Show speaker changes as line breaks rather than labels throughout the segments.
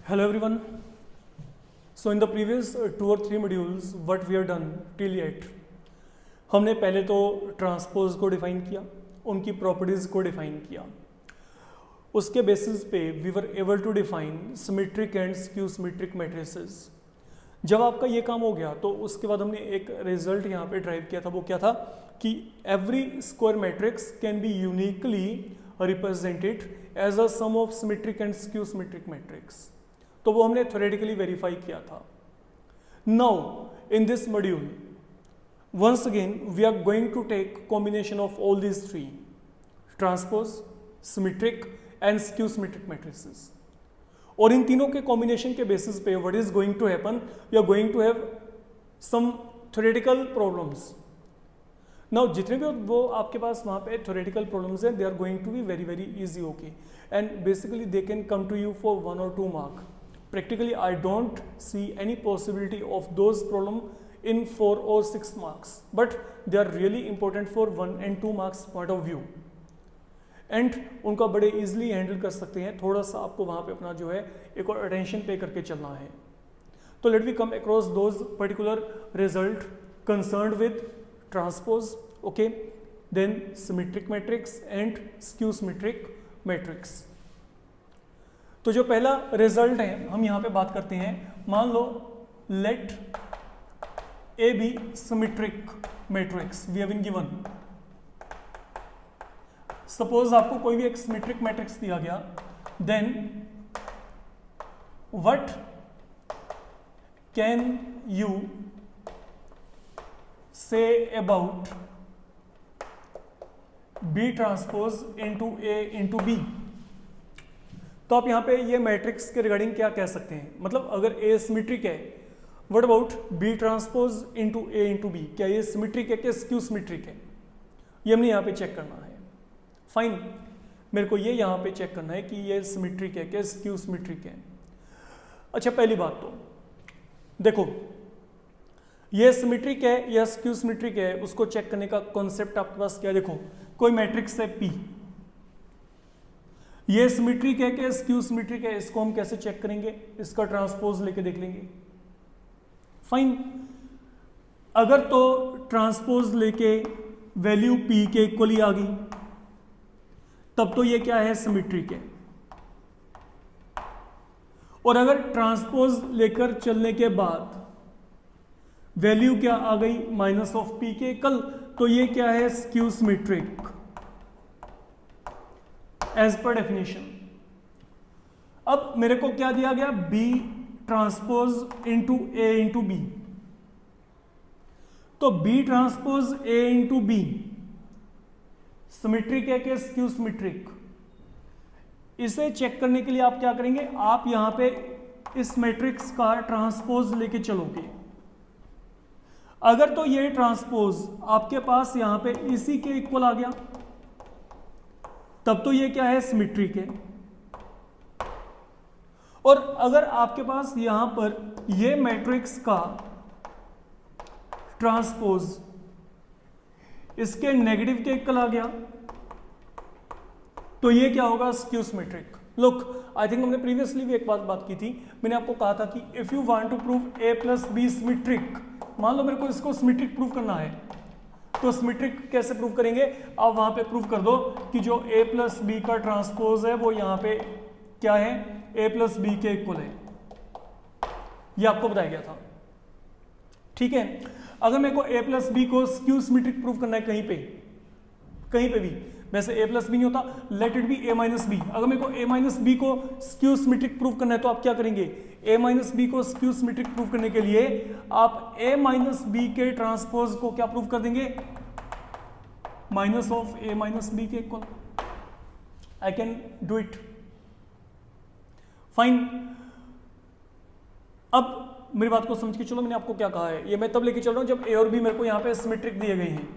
Hello everyone. So in the previous 2 or 3 modules what we have done till yet, हमने पहले तो transpose को define किया, उनकी प्रॉपर्टीज़ को डिफाइन किया, उसके बेसिस पे we were able to define symmetric and skew symmetric matrices. जब आपका ये काम हो गया तो उसके बाद हमने एक रिजल्ट यहाँ पे ड्राइव किया था। वो क्या था कि every square matrix can be uniquely represented as a sum of symmetric and skew symmetric matrix. तो वो हमने थ्योरेटिकली वेरीफाई किया था। Now in this module once again we are going to take combination of all these three: transpose, symmetric and skew symmetric matrices। और इन तीनों के combination के basis पे what is going to happen, we are going to have some theoretical problems। now जितने भी वो आपके पास वहाँ पे theoretical problems हैं, they are going to be very very easy, okay, and basically they can come to you for 1 or 2 mark। practically I don't see any possibility of those problem in 4 or 6 marks, but they are really important for 1 and 2 marks point of view, and उनका बड़े easily handle कर सकते हैं। थोड़ा सा आपको वहाँ पे अपना जो है एक और attention pay करके चलना है। तो let me come across those particular result concerned with transpose, okay, then symmetric matrix and skew symmetric matrix। तो जो पहला रिजल्ट है हम यहाँ पे बात करते हैं। मान लो let A be symmetric matrix we have been given। Suppose आपको कोई भी एक सिमेट्रिक मैट्रिक्स दिया गया, then what can you say about B transpose into A into B। तो आप यहां पे ये मैट्रिक्स के रिगार्डिंग क्या कह सकते हैं, मतलब अगर A सिमेट्रिक है, what about B transpose into A into B, क्या ये सिमेट्रिक है क्या स्क्यू सिमेट्रिक है, ये हमने यहाँ पे चेक करना है। फाइन, मेरे को ये यहाँ पे चेक करना है कि ये सिमेट्रिक है क्या स्क्यू सिमेट्रिक है। अच्छा, पहली बात तो देखो ये सिमेट्रिक है या स्क्यू सिमेट्रिक है, उसको चेक करने का कॉन्सेप्ट आपके पास क्या है। देखो कोई मैट्रिक्स है P, ये सिमेट्रिक है क्या स्क्यू सिमेट्रिक है, इसको हम कैसे चेक करेंगे, इसका ट्रांसपोज लेके देख लेंगे। फाइन, अगर तो ट्रांसपोज लेके वैल्यू P के इक्वली आ गई तब तो ये क्या है, सिमेट्रिक है। और अगर ट्रांसपोज लेकर चलने के बाद वैल्यू क्या आ गई, माइनस ऑफ P के इक्वल, तो ये क्या है, skew symmetric as per definition. अब मेरे को क्या दिया गया, B transpose into A into B। तो B transpose A into B symmetric है कि स्क्यू सिमेट्रिक, इसे चेक करने के लिए आप क्या करेंगे, आप यहां पे इस मैट्रिक्स का ट्रांसपोज लेके चलोगे। अगर तो ये ट्रांसपोज आपके पास यहां पे इसी के इक्वल आ गया तब तो ये क्या है, सिमेट्रिक है। और अगर आपके पास यहां पर ये मैट्रिक्स का ट्रांसपोज इसके नेगेटिव के इक्वल आ गया तो ये क्या होगा, skew symmetric. Look, I think हमने प्रीवियसली भी एक बात की थी, मैंने आपको कहा था कि if you want to prove A plus B symmetric, मान लो मेरे को इसको सिमेट्रिक प्रूव करना है, तो सिमेट्रिक कैसे प्रूव करेंगे, आप वहां पे प्रूव कर दो कि जो A प्लस B का ट्रांसपोज है वो यहां पे क्या है, A प्लस B के इक्वल है। ये आपको बताया गया था, ठीक है। अगर मेरे को A प्लस B को स्क्यू सिमेट्रिक प्रूव करना है कहीं पे भी, वैसे A प्लस बी नहीं होता, let it be A minus B. अगर मेरे को A माइनस बी को स्क्यू सिमेट्रिक प्रूव करना है तो आप क्या करेंगे, A माइनस बी को स्क्यू सिमेट्रिक प्रूव करने के लिए आप A माइनस बी के ट्रांसपोज को क्या प्रूव कर देंगे, minus of A minus B के equal. I can do it, fine. अब मेरी बात को समझ के चलो, मैंने आपको क्या कहा है, ये मैं तब लेके चल रहा हूं जब A और B मेरे को यहां पे सिमेट्रिक दिए गए हैं।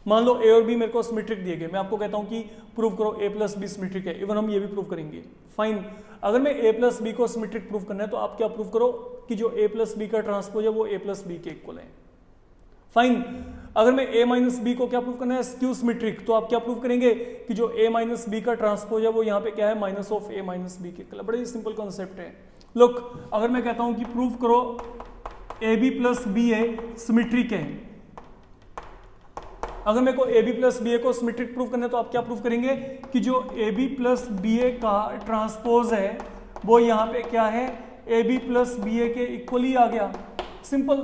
मान लो A और B मेरे को सिमेट्रिक दिए गए, मैं आपको कहता हूं कि प्रूव करो A प्लस बी सिमेट्रिक है, इवन हम ये भी प्रूव करेंगे। फाइन, अगर मैं A प्लस बी को सिमेट्रिक प्रूव करना है तो आप क्या प्रूव करो कि जो A प्लस बी का ट्रांसपोज है वो A प्लस बी के इक्वल है। फाइन, अगर मैं a माइनस बी को क्या प्रूव करना है, स्क्यू सिमेट्रिक, तो आप क्या प्रूव करेंगे कि जो a माइनस बी का ट्रांसपोज है वो यहाँ पे क्या है, minus of a minus B के। बड़ा ही सिंपल कॉन्सेप्ट है। लुक, अगर मैं कहता हूं कि प्रूव करो A B plus B A symmetric है, अगर मेरे को A B plus B A को सिमेट्रिक प्रूव करना है तो आप क्या प्रूव करेंगे कि जो ए बी प्लस बी ए का ट्रांसपोज है वो यहाँ पे क्या है, ए बी प्लस बी ए के इक्वली आ गया। सिंपल।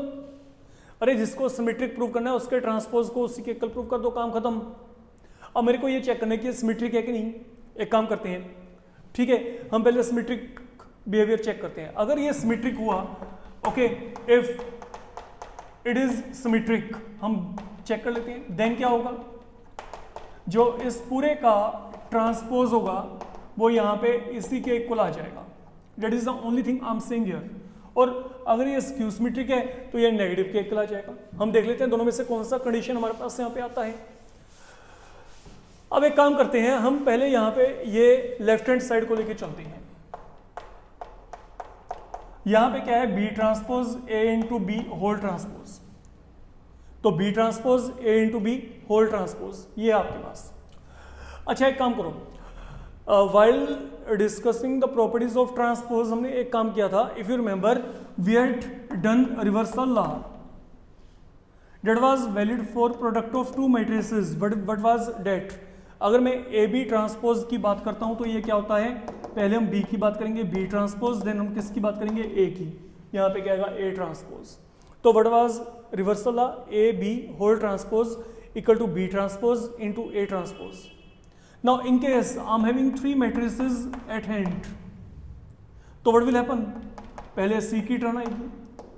अरे जिसको सिमेट्रिक प्रूव करना है उसके ट्रांसपोज को उसी के इक्वल प्रूव कर दो, काम खत्म। अब मेरे को ये चेक करना है कि सिमेट्रिक है कि नहीं। एक काम करते हैं, ठीक है, हम पहले सिमेट्रिक बिहेवियर चेक करते हैं। अगर ये सिमेट्रिक हुआ, okay, if it is symmetric, हम चेक कर लेते हैं, देन क्या होगा, जो इस पूरे का ट्रांसपोज होगा वो यहाँ पे इसी के इक्वल आ जाएगा। That is the only thing I am saying here. और अगर ये स्क्यू सिमेट्रिक है तो ये नेगेटिव के इक्वल आ जाएगा। हम देख लेते हैं दोनों में से कौन सा कंडीशन हमारे पास यहाँ पे आता है। अब एक काम करते हैं, हम पहले यहाँ पे ये लेफ्ट हैंड साइड को लेके चलते हैं। यहाँ पे क्या है, B transpose A into B whole transpose, तो B transpose A into B whole transpose ये आपके पास। अच्छा एक काम करो, while discussing the properties of transpose हमने एक काम किया था, if you remember we had done reversal law that was valid for product of two matrices. What was that? अगर मैं ए बी ट्रांसपोज की बात करता हूं तो ये क्या होता है, पहले हम बी की बात करेंगे बी ट्रांसपोज, देन हम किसकी बात करेंगे, ए की। यहाँ पे क्या आएगा, ए ट्रांसपोज। तो what was reversal law, A B whole transpose equal to B transpose into A transpose. Now in case I am having three matrices at hand, तो व्हाट विल हैपन, पहले सी की turn आएगी,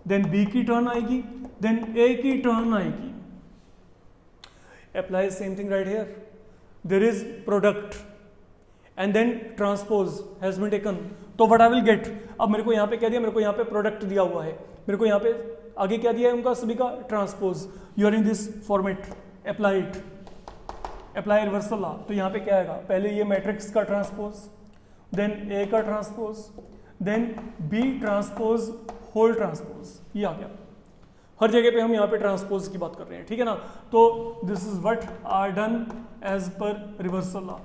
then B की turn आएगी, then A की turn आएगी। Apply same thing right here, there is product and then transpose has been taken, तो what I will get, अब मेरे को यहाँ पे क्या दिया, मेरे को यहाँ पे प्रोडक्ट दिया हुआ है, मेरे को यहाँ पे आगे क्या दिया है उनका सभी का transpose. You are in this format, apply it, apply reversal law. तो यहाँ पे क्या आएगा, पहले ये मैट्रिक्स का ट्रांसपोज, देन ए का transpose, then B transpose whole transpose, ये आ गया। हर जगह पे हम यहाँ पे ट्रांसपोज की बात कर रहे हैं, ठीक है ना। तो this is what are done as per reversal law.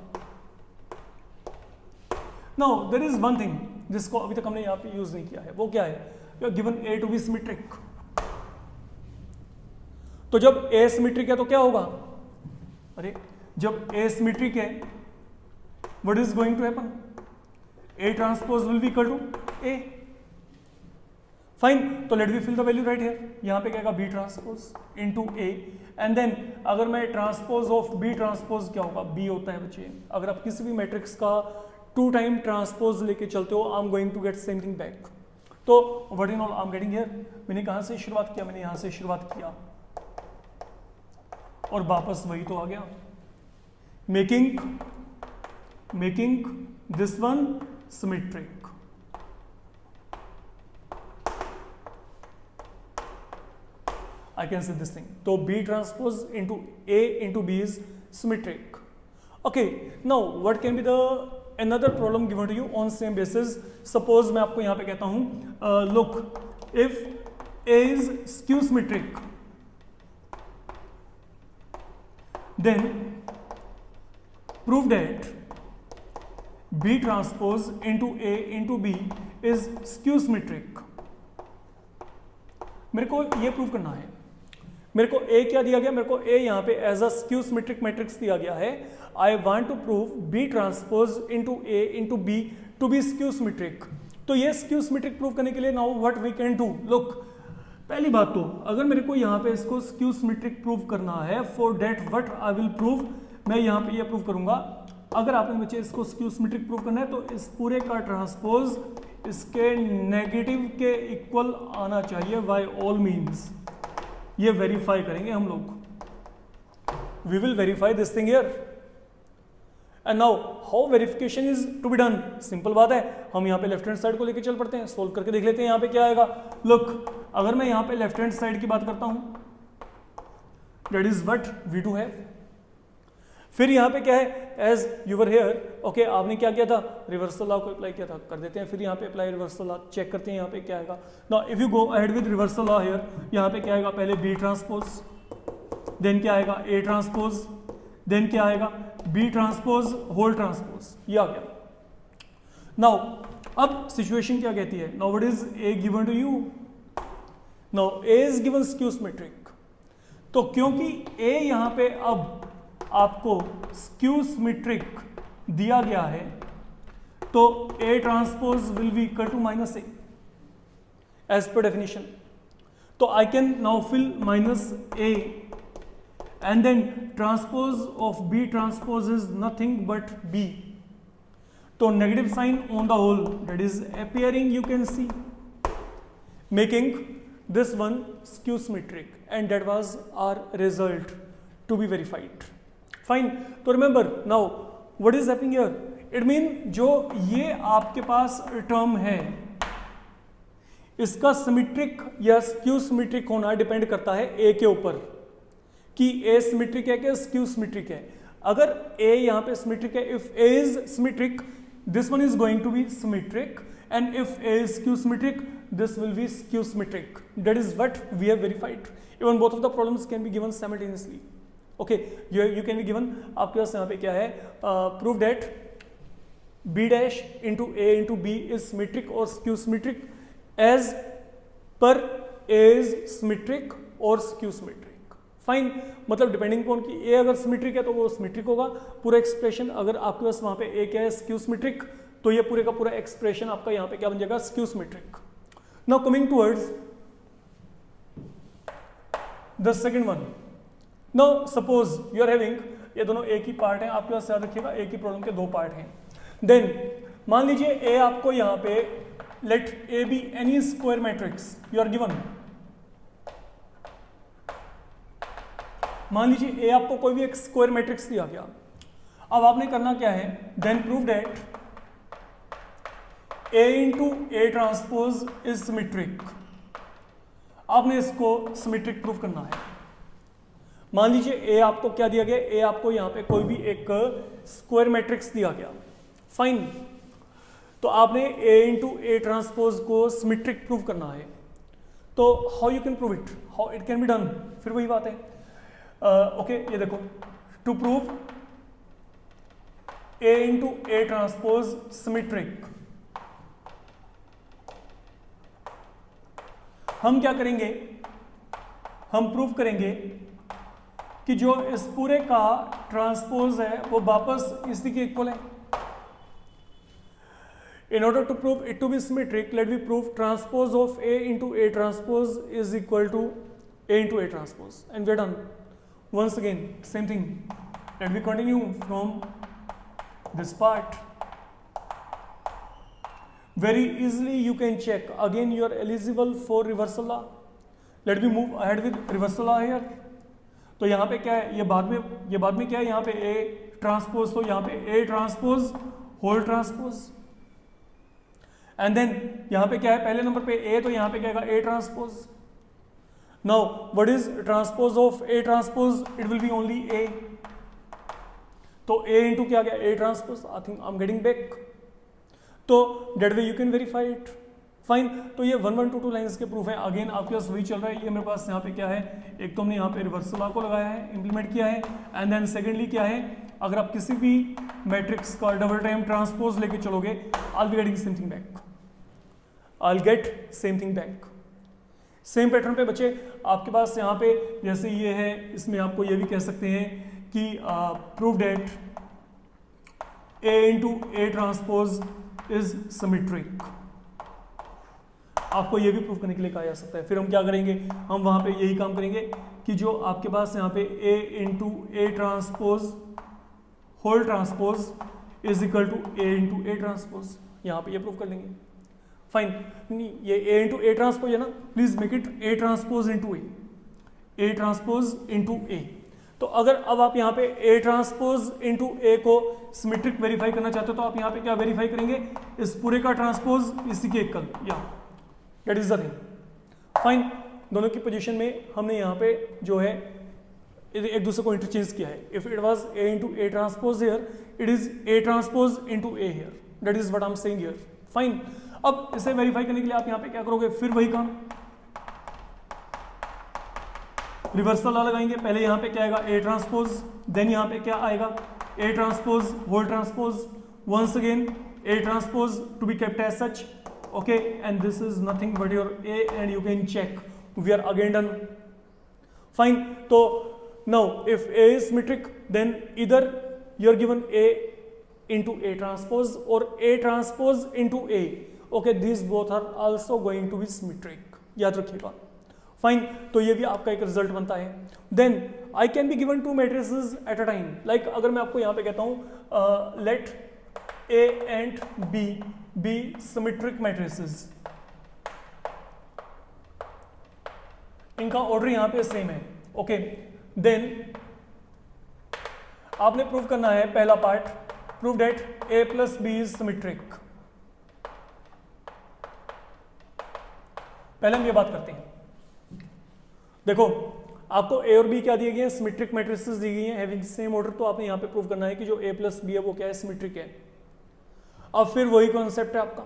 Now there is one thing जिसको अभी तक हमने यहाँ पे यूज नहीं किया है, वो क्या है, given A to be symmetric। तो जब A सिमेट्रिक है तो क्या होगा, अरे जब A सिमेट्रिक है what is going to happen, A transpose will be equal to A। Fine, तो let we fill the value right है, यहाँ पे क्या आएगा, B transpose into A, and then अगर मैं ट्रांसपोज ऑफ B ट्रांसपोज क्या होगा, B होता है बच्चे। अगर आप किसी भी मैट्रिक्स का टू टाइम ट्रांसपोज लेके चलते हो, I am going to get same thing back. तो what in all I am getting here, मैंने कहां से शुरुआत किया, मैंने यहां से शुरुआत किया और वापस वही तो आ गया। Making this one symmetric. I can से दिस थिंग, तो B transpose into A into B is symmetric. Okay, now what can be the another problem given to you on same basis। suppose मैं आपको यहाँ पे कहता हूँ, look if A is skew symmetric then prove that B transpose into A into B is skew symmetric। मेरे को ये prove करना है, मेरे को A क्या दिया गया, मेरे को A यहाँ पे as a skew symmetric matrix दिया गया है। I want to prove B transpose into A into B to be skew symmetric. तो ये स्क्यू सिमेट्रिक प्रूव करने के लिए now what we can do, look पहली बात तो अगर मेरे को यहाँ पे इसको स्क्यू सिमेट्रिक प्रूव करना है, for that what I will prove, मैं यहाँ पे ये प्रूव करूंगा, अगर आपने बच्चे इसको स्क्यू सिमेट्रिक प्रूव करना है तो इस पूरे का ट्रांसपोज इसके नेगेटिव के इक्वल आना चाहिए बाय ऑल मीन्स। ये वेरीफाई करेंगे हम लोग, we will verify this thing here. And now how verification is to be done, simple बात है, हम यहाँ पे लेफ्ट हैंड साइड को लेके चल पड़ते हैं, सोल्व करके देख लेते हैं यहाँ पे क्या आएगा। लुक अगर मैं यहाँ पे लेफ्ट हैंड साइड की बात करता हूँ, that is what we to have. फिर यहाँ पे क्या है, एज यूवर हेयर, ओके आपने क्या किया था, रिवर्सल लॉ को अप्लाई किया था, कर देते हैं फिर यहाँ पे अप्लाई रिवर्सल लॉ, चेक करते हैं यहाँ पे क्या आएगा। Now if you go ahead with reversal law here, यहाँ पे क्या आएगा, पहले बी ट्रांसपोज देन क्या आएगा ए ट्रांसपोज, देन क्या आएगा बी ट्रांसपोज होल ट्रांसपोज, ये आ गया। नाउ अब सिचुएशन क्या कहती है, now what is A given to you, now A is given skew symmetric, तो क्योंकि ए यहां पे अब आपको स्क्यू सिमेट्रिक दिया गया है तो A transpose will be equal to minus A as per definition, तो I can now fill minus A and then transpose of B transpose is nothing but B, तो negative sign on the whole that is appearing, you can see, making this one skew symmetric, and that was our result to be verified. Fine, तो remember now what is happening here, it mean जो ये आपके पास term है इसका symmetric या skew symmetric होना depend करता है ए के ऊपर कि ए सिमेट्रिक है कि स्क्यू सिमेट्रिक है। अगर ए यहाँ पे सिमेट्रिक है, if A is symmetric this one is going to be symmetric, and if A is skew symmetric this will be skew symmetric, that is what we have verified. Even both of the problems can be given simultaneously. Okay, you can be given, आपके पास यहाँ पे क्या है, prove that B dash into A into B is symmetric और skew symmetric as per A is symmetric और skew symmetric. Fine, मतलब depending upon कि ए अगर सिमेट्रिक है तो वो सिमेट्रिक होगा पूरा एक्सप्रेशन, अगर आपके पास वहां पे ए क्या है स्क्यू सिमेट्रिक तो ये पूरे का पूरा एक्सप्रेशन आपका यहाँ पे क्या बन जाएगा skew symmetric. Now coming towards the second one, now suppose you are having, ये दोनों एक ही पार्ट है आपके पास, याद रखिएगा एक ही प्रॉब्लम के दो पार्ट हैं। देन मान लीजिए ए आपको यहाँ पे let A B any square matrix you are given, मान लीजिए ए आपको कोई भी एक स्क्वायर मैट्रिक्स दिया गया, अब आपने करना क्या है, then prove that A into A transpose is symmetric, आपने इसको सिमेट्रिक प्रूव करना है। मान लीजिए ए आपको क्या दिया गया, ए आपको यहां पे कोई भी एक स्क्वायर मैट्रिक्स दिया गया, फाइन, तो आपने ए इंटू ए ट्रांसपोज को सिमेट्रिक प्रूव करना है। तो how you can prove it, how it can be done, फिर वही बात है। ओके, ये देखो, to prove A into A transpose symmetric, हम क्या करेंगे, हम प्रूव करेंगे कि जो इस पूरे का ट्रांसपोज है वो वापस इसी के इक्वल है। In order to prove it to be symmetric, let me prove transpose of A into A transpose is equal to A into A transpose, and we are done. Once again, same thing. Let me continue from this part. Very easily you can check. Again, you are eligible for reversal law. Let me move ahead with reversal law here. तो यहाँ पे क्या है, ये बाद में क्या है, यहाँ पे A ट्रांसपोज, तो यहाँ पे A transpose whole transpose, and then यहाँ पे क्या है, पहले नंबर पे A, तो यहाँ पे क्या है A transpose. Now what is transpose of A transpose, it will be only A, तो A इंटू क्या गया A transpose, I think I am getting back, तो that way you can verify it. Fine, तो ये 1 1 2 2 lines के proof है। Again आपके पास वही चल रहा है, ये मेरे पास यहाँ पे क्या है, एक तो हमने यहाँ पे रिवर्सल लॉ को लगाया है, इंप्लीमेंट किया है, एंड देन सेकेंडली क्या है, अगर आप किसी भी मैट्रिक्स का डबल टाइम ट्रांसपोज लेके चलोगे, आई will be getting same thing back, I will get same thing back. Same pattern पे बच्चे आपके पास यहाँ पे जैसे ये है, इसमें आपको ये भी कह सकते हैं कि prove that A into A transpose is symmetric, आपको ये भी प्रूव करने के लिए कहा जा सकता है। फिर हम क्या करेंगे, हम वहां पे यही काम करेंगे कि जो आपके पास यहाँ पे A into A transpose whole transpose is equal to A into A transpose, यहाँ पे ये प्रूव कर लेंगे। फाइन, ये A इंटू A ट्रांसपोज है ना, please make it A transpose into A transpose into A। तो अगर अब आप यहाँ पे A ट्रांसपोज इंटू A को सिमेट्रिक वेरीफाई करना चाहते हो, तो आप यहाँ पे क्या वेरीफाई करेंगे, इस पूरे का ट्रांसपोज इसी के इक्वल, या that is the thing. Fine, दोनों की पोजीशन में हमने यहाँ पे जो है एक दूसरे को इंटरचेंज किया है। If it was A into A transpose here, it is A transpose into A here, that is what I am saying here. Fine, अब इसे वेरीफाई करने के लिए आप यहाँ पे क्या करोगे, फिर वही काम, रिवर्सल लॉ लगाएंगे, पहले यहाँ पे क्या आएगा ए ट्रांसपोज, देन यहाँ पे क्या आएगा A transpose whole transpose, once again A transpose to be kept as such, okay, and this is nothing but your A and you can check we are again done, fine. तो now if A is symmetric then इधर you are given A into A transpose or A transpose into A. Okay, these both are also going to be symmetric. याद रखिएगा. Fine. तो ये भी आपका एक result बनता है. Then I can be given two matrices at a time. Like अगर मैं आपको यहाँ पे कहता हूँ let A and B be symmetric matrices. इनका ऑर्डर यहाँ पे सेम है. Okay. Then आपने प्रूव करना है पहला part, prove that A plus B is symmetric. पहले हम ये बात करते हैं. देखो आपको A और B क्या दिए गए हैं, सिमेट्रिक मैट्रिसेस दी गई हैं हैविंग सेम ऑर्डर. तो आपने यहां पे प्रूव करना है कि जो A plus B है वो क्या है, सिमेट्रिक है. अब फिर वही कॉन्सेप्ट है आपका,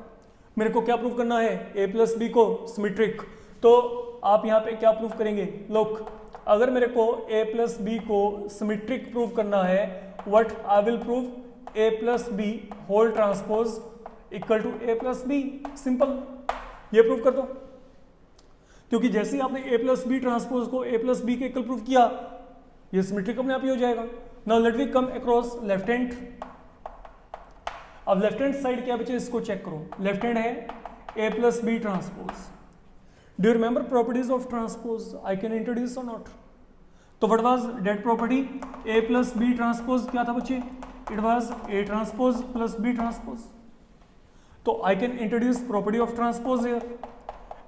मेरे को क्या प्रूव करना है, A plus B को सिमेट्रिक. तो आप यहां पे क्या प्रूव करेंगे, लुक अगर मेरे को A plus B को सिमेट्रिक प्रूव करना है, what I will prove A plus B whole transpose equal to A plus B. Simple, ये प्रूव कर दो, क्योंकि जैसे ही आपने A plus B ट्रांसपोज को A plus B के इक्वल प्रूव किया, ये सिमेट्रिक अपने आप ही हो जाएगा. Now let we come across left hand. अब लेफ्ट हैंड साइड क्या बचे, इसको चेक करो. लेफ्ट हैंड है A plus B transpose. Do you remember properties of transpose, I can introduce और नॉट. तो what was that property, A plus B transpose क्या था बच्चे, it was A transpose plus B transpose. So I can introduce property of transpose here.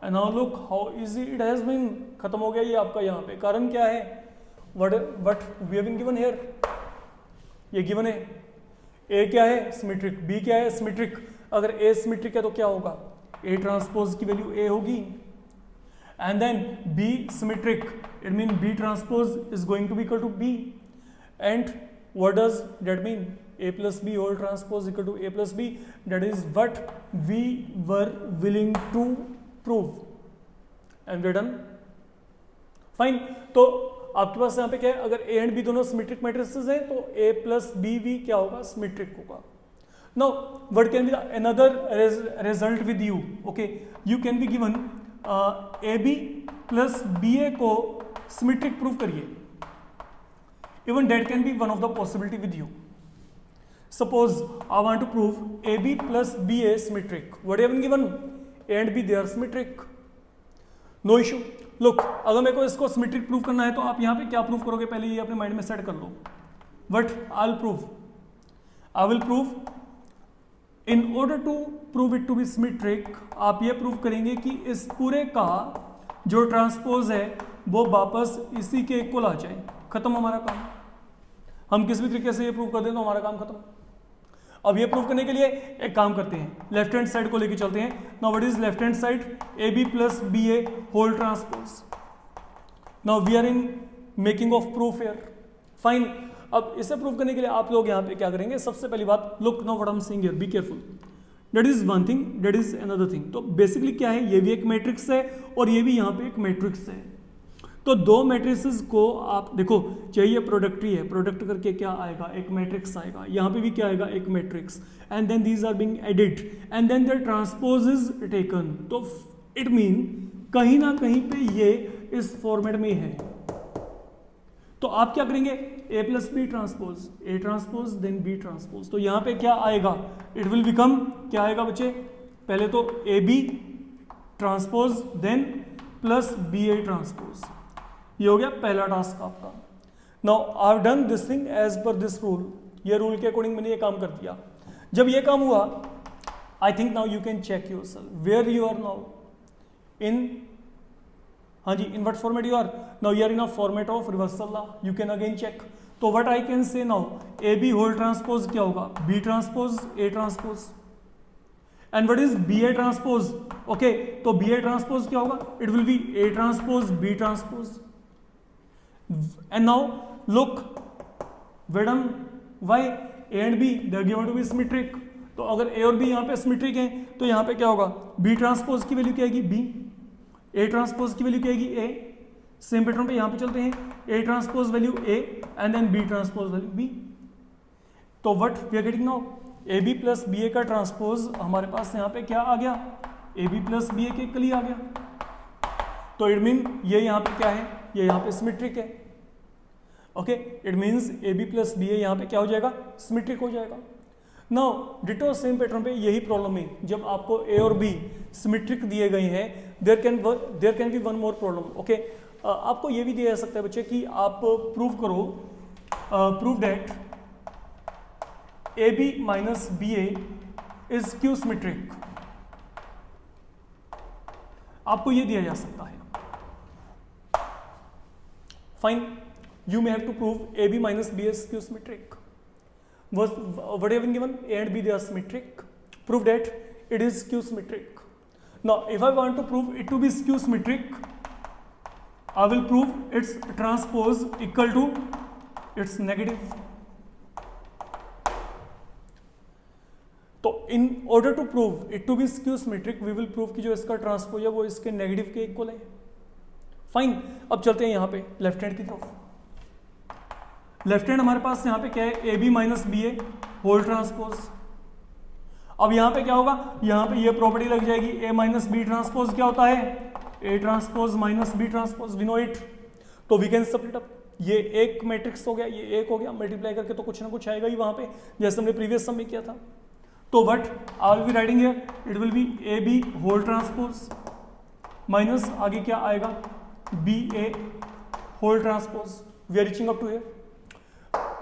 And now look how easy it has been. खत्म हो गया ये आपका यहाँ पे. कारण क्या है, what we have been given here, ये given है. A क्या है, सिमेट्रिक. B क्या है, सिमेट्रिक. अगर A सिमेट्रिक है तो क्या होगा, A ट्रांसपोज की वैल्यू A होगी. And then B symmetric, it means B transpose is going to be equal to B. And what does that mean, A plus B whole transpose equal to A plus B. That is what we were willing to prove and we're done. Fine. तो आपके पास यहाँ पे क्या है, अगर A and B दोनों symmetric matrices हैं तो A plus B भी क्या होगा, सिमेट्रिक होगा. Now what can be another result with you, okay, you can be given AB plus BA को सिमेट्रिक प्रूव करिए. Even that can be one of the possibility with you. Suppose I want to prove AB plus BA symmetric. What have been given? A and B they are symmetric. No issue. Look, अगर मेरे को इसको symmetric prove करना है तो आप यहाँ पे क्या prove करोगे, पहले ये अपने माइंड में सेट कर लो. What I'll prove? I will prove in order to prove it to be symmetric, आप ये प्रूव करेंगे कि इस पूरे का जो ट्रांसपोज है वो वापस इसी के इक्वल आ जाए. खत्म हमारा काम. हम किस भी तरीके से ये प्रूव कर दें तो हमारा काम खत्म. अब ये प्रूव करने के लिए एक काम करते हैं, लेफ्ट हैंड साइड को लेके चलते हैं. Now what is left hand side, AB plus BA whole transpose. Now we are in making of proof here. Fine. अब इसे प्रूव करने के लिए आप लोग यहाँ पे क्या करेंगे, सबसे पहली बात, look now what I am saying here, be careful. That is one thing, that is another thing. तो बेसिकली क्या है, ये भी एक मैट्रिक्स है और ये भी यहाँ पे एक मैट्रिक्स है. तो दो मैट्रिसेस को आप देखो, चाहिए प्रोडक्टरी है, प्रोडक्ट करके क्या आएगा, एक मैट्रिक्स आएगा. यहाँ पे भी क्या आएगा, एक matrix. And then these are being added and then their transpose is taken. तो इट मीन कहीं ना कहीं पे ये इस फॉर्मेट में है. तो आप क्या करेंगे, A plus B transpose, A transpose then B transpose. तो यहाँ पे क्या आएगा, इट विल बिकम, क्या आएगा बच्चे, पहले तो AB transpose then plus BA transpose. ये हो गया पहला टास्क आपका. Now I have done this thing as per this rule. ये रूल के अकॉर्डिंग मैंने ये काम कर दिया. जब ये काम हुआ, I think now you can check yourself where you are now in. हाँ जी, in what format you are now, you are in a format of reversal law. You can again check. तो what I can say now, AB whole transpose क्या होगा, B transpose A transpose. And what is BA transpose, okay, तो BA transpose क्या होगा, it will be A transpose B transpose. And now look, we're done. Why? A and B they are given to be symmetric. तो अगर A और B यहाँ पे symmetric हैं तो यहाँ पे क्या होगा, B ट्रांसपोज की वैल्यू क्या आएगी B, A ट्रांसपोज की वैल्यू क्या आएगी A. सेम पैटर्न पे यहाँ पे चलते हैं, A transpose value A and then B transpose value B। तो what we are getting now, AB plus BA का ट्रांसपोज हमारे पास यहाँ पे क्या आ गया, AB प्लस BA के इक्वली आ गया। तो इट मीन ये यहाँ पे क्या है, ये यहाँ पे सिमेट्रिक है। Okay, it means AB plus BA यहाँ पे क्या हो जाएगा, सिमेट्रिक हो जाएगा। नाउ डिटो सेम पैटर्न पे यही प्रॉब्लम है, जब आपको A और B सिमेट्रिक दिए गए हैं, there can be one more problem. Okay, आपको ये भी दिया जा सकता है बच्चे कि आप प्रूव करो, prove that AB minus BA is Q symmetric. आपको ये दिया जा सकता है। Fine, you may have to prove AB minus B is skew symmetric. What have been given? A and B, they are symmetric. Prove that it is skew symmetric. Now, if I want to prove it to be skew symmetric, I will prove its transpose equal to its negative. तो in order to prove it to be skew symmetric, we will prove कि जो इसका transpose है वो इसके negative के equal है। Fine, अब चलते हैं यहाँ पे लेफ्ट हैंड की तरफ। लेफ्ट हैंड हमारे पास यहाँ पे क्या है, AB minus BA whole transpose. अब यहाँ पे क्या होगा, यहाँ पे ये प्रॉपर्टी लग जाएगी, A माइनस B ट्रांसपोज क्या होता है, A transpose minus B transpose, we know it. तो वी कैन स्प्लिट अप, ये एक मैट्रिक्स हो गया, ये एक हो गया, मल्टीप्लाई करके तो कुछ ना कुछ आएगा ही वहाँ पे, जैसे हमने प्रीवियस सम में किया था। तो what I will be writing here, it will be AB whole transpose minus आगे क्या आएगा, BA whole transpose. We are reaching up to here.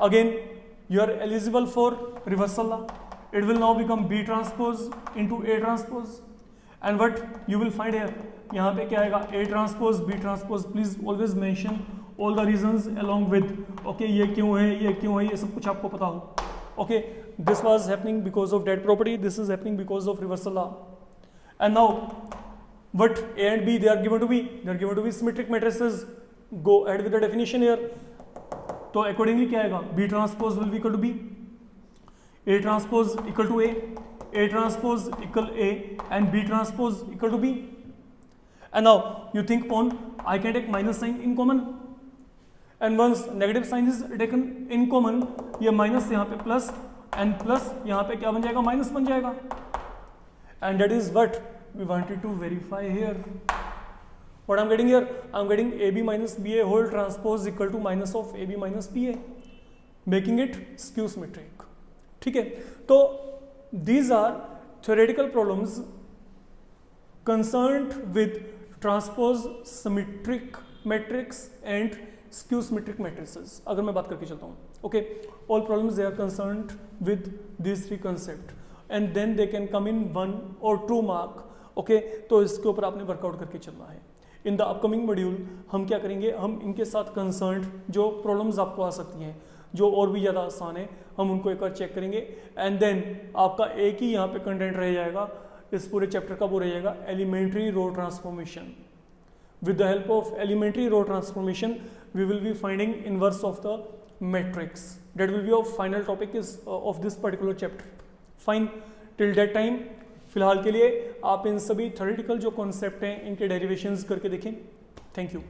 Again, you are eligible for reversal law. It will now become B transpose into A transpose. And what you will find here, यहाँ पे क्या आएगा, A transpose, B transpose. Please always mention all the reasons along with. Okay, ये क्यों है, ये सब कुछ आपको पता हो. Okay, this was happening because of that property. This is happening because of reversal law. And now, what A and B they are given to be? They are given to be symmetric matrices. Go ahead with the definition here. तो accordingly क्या आएगा, B transpose will be equal to B, A transpose equal to A transpose equal A and B transpose equal to B। And now you think upon, I can take minus sign in common, and once negative sign is taken in common, ये minus यहाँ पे plus and plus यहाँ पे क्या बन जाएगा, minus बन जाएगा। And that is what we wanted to verify here. What I'm getting here, I'm getting AB minus BA whole transpose equal to minus of AB minus BA, making it skew symmetric. ठीक है, तो these are theoretical problems concerned with transpose symmetric matrix and skew symmetric matrices. अगर मैं बात करके चलता हूँ, okay, all problems they are concerned with these three concepts, and then they can come in 1 or 2 mark. Okay, तो इसके ऊपर आपने वर्कआउट करके चलना है। इन द अपकमिंग मॉड्यूल हम क्या करेंगे, हम इनके साथ कंसर्न जो प्रॉब्लम्स आपको आ सकती हैं, जो और भी ज़्यादा आसान है, हम उनको एक बार चेक करेंगे। एंड देन आपका एक ही यहाँ पे कंटेंट रह जाएगा, इस पूरे चैप्टर का वो रह जाएगा, elementary row transformation. With the help of elementary row transformation we will be finding inverse of the matrix. That will be of final topic is of this particular chapter. Fine, till that time फिलहाल के लिए आप इन सभी theoretical जो concept हैं इनके derivations करके देखें। Thank you.